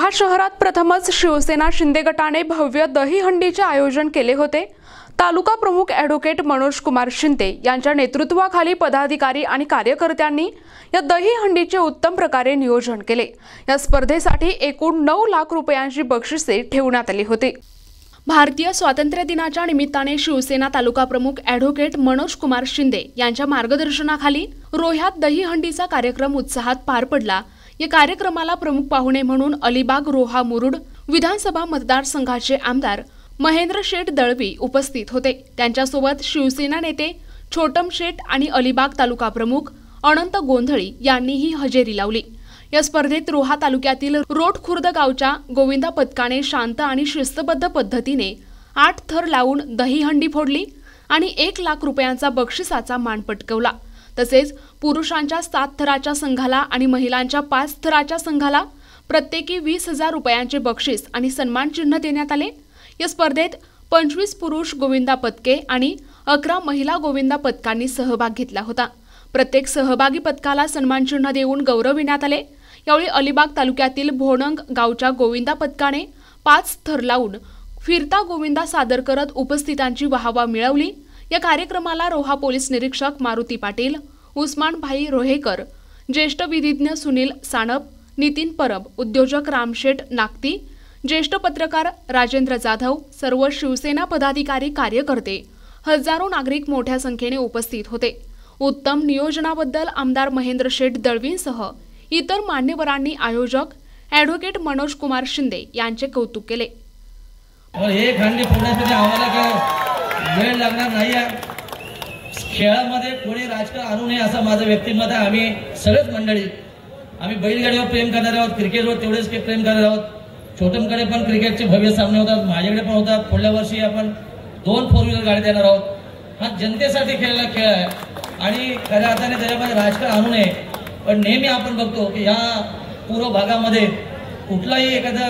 रोहा शहरात प्रथमच शिवसेना शिंदे गटाने भव्य दहीहंडीचे आयोजन केले होते। तालुका प्रमुख ॲडव्होकेट मनोज कुमार शिंदे यांच्या नेतृत्वाखाली पदाधिकारी आणि कार्यकर्त्यांनी या दहीहंडीचे उत्तम प्रकारे नियोजन केले। या स्पर्धेसाठी एकूण 9 लाख रुपयांची बक्षिसे ठेवण्यात आली होती। भारतीय स्वातंत्र्य दिनाच्या निमित्ताने शिवसेना तालुका प्रमुख ॲडव्होकेट मनोज कुमार शिंदे यांच्या मार्गदर्शनाखाली रोह्यात दहीहंडीचा कार्यक्रम उत्साहात पार पडला। या कार्यक्रमाला प्रमुख पाहुणे म्हणून अलिबाग रोहा मुरुड विधानसभा मतदारसंघाचे आमदार महेंद्र शेठ दळवी उपस्थित होते। त्यांच्यासोबत शिवसेना नेते छोटम शेठ आणि अलिबाग तालुका प्रमुख अनंत गोंधळी यांनीही हजेरी लावली। या स्पर्धेत रोहा तालुक्यातील रोटखुर्द गावच्या गोविंदा पथकाने शांत आणि शिस्तबद्ध पद्धतीने 8 थर लावून दहीहंडी फोडली आणि 1 लाख रुपयांचा बक्षिसाचा मान पटकावला। तसेच पुरुषांच्या 7 थराच्या संघाला आणि महिलांच्या 5 थराच्या संघाला प्रत्येकी 20,000 रुपयांचे बक्षीस आणि सन्मान चिन्ह देण्यात आले। या स्पर्धेत 25 पुरुष गोविंदा पथके आणि 11 महिला गोविंदा पथकांनी सहभाग घेतला होता। प्रत्येक सहभागी पथकाला सन्मान चिन्ह देऊन गौरविण्यात आले। यावेळी अलिबाग तालुक्यातील भोणंग गावच्या गोविंदा पथकाने 5 थर लावून फिरता गोविंदा सादर करत उपस्थितांची वाहवा मिळवली। या कार्यक्रमाला रोहा पोलीस निरीक्षक मारुती पाटील, उस्मान भाई रोहेकर, ज्येष्ठ विधिज्ञ सुनील सानप, नितीन परब, उद्योजक रामशेठ नागती, ज्येष्ठ पत्रकार राजेंद्र जाधव, सर्व शिवसेना पदाधिकारी कार्यकर्ते, हजारो नागरिक मोठ्या संख्येने उपस्थित होते। उत्तम नियोजनाबद्दल आमदार महेंद्र शेठ दळवींसह इतर मान्यवरांनी आयोजक ॲडव्होकेट मनोज कुमार शिंदे यांचे कौतुक केले। एक हंडी फोडण्यासाठी आम्हाला काय वेळ लागणार नाही आहे। खेळामध्ये कोणी राजकारण आणू नये असं माझं व्यक्तिमत आहे। आम्ही सगळेच मंडळी आम्ही बैलगाडीवर प्रेम करणारे आहोत, क्रिकेटवर तेवढेच प्रेम करणारे आहोत। छोटमकडे पण क्रिकेटचे भव्य सामने होतात, माझ्याकडे पण होतात। पुढल्या वर्षी आपण 2 4 व्हीलर गाडी देणार आहोत। हा जनतेसाठी खेळलेला खेळ आहे आणि खऱ्या अर्थाने त्याच्यामध्ये राजकारण आणू नये। पण नेहमी आपण बघतो की या पूर्व भागामध्ये कुठलाही एखादा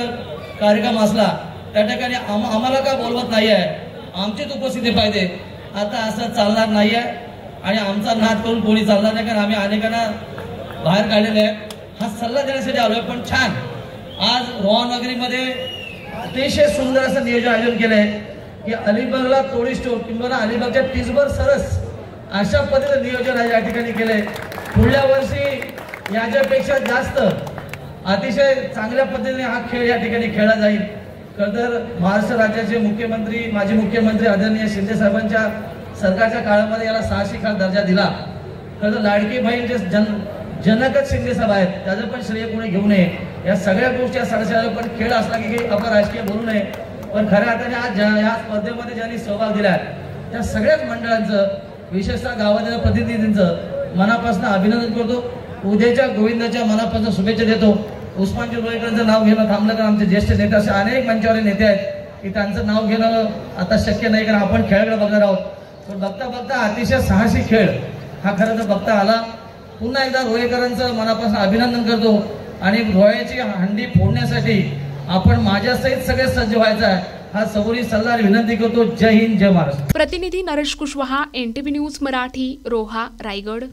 कार्यक्रम असला त्या ठिकाणी आम्हाला का बोलवत नाही आहे, आमचीच उपस्थिती पाहिजे। आता असं चालणार नाही आहे आणि आमचा नाद करून कोणी चालणार नाही, कारण आम्ही अनेकांना बाहेर काढलेले आहे। हा सल्ला देण्यासाठी आलोय। पण छान आज रोहा नगरीमध्ये अतिशय सुंदर असं नियोजन आयोजन केलंय की अलिबागला तोडी स्टोर किंवा अलिबागच्या टिसभर सरस अशा पद्धतीने नियोजन या ठिकाणी केलंय। पुढल्या वर्षी याच्यापेक्षा जास्त अतिशय चांगल्या पद्धतीने हा खेळ या ठिकाणी खेळला जाईल। खरं तर महाराष्ट्र राज्याचे मुख्यमंत्री माजी मुख्यमंत्री आदरणीय शिंदे साहेबांच्या सरकारच्या काळामध्ये याला साहसी खास दर्जा दिला। खरं तर लाडकी बहीणचे जनकच शिंदे साहेब आहेत, त्याचं पण श्रेय कोणी घेऊ नये। या सगळ्या गोष्टी साडेसाला पण खेळ असला की आपण राजकीय बोलू नये। पण खऱ्या अर्थाने आज या स्पर्धेमध्ये ज्यांनी सहभाग दिला त्या सगळ्याच मंडळांचं विशेषतः गावातील प्रतिनिधींचं मनापासून अभिनंदन करतो। उद्याच्या गोविंदाच्या मनापासून शुभेच्छा देतो। उस्मानजी रोहेकरांचं नाव घेणं थांबलं, कारण आमचे ज्येष्ठ नेते असे अनेक मंचावरील नेते आहेत की त्यांचं नाव घेणं आता शक्य नाही, कारण आपण खेळाकडे बघणार आहोत। पण बघता बघता अतिशय साहसी खेळ हा खरं तर बघता आला। पुन्हा एकदा रोहेकरांचं मनापासून अभिनंदन करतो आणि रोह्याची हंडी फोडण्यासाठी आपण माझ्यासहित सगळे सज्ज व्हायचं आहे हा सबुरी सल्ला विनंती करतो। जय हिंद, जय महाराष्ट्र। प्रतिनिधी नरेश कुशवाहा, NTV न्यूज मराठी, रोहा, रायगड।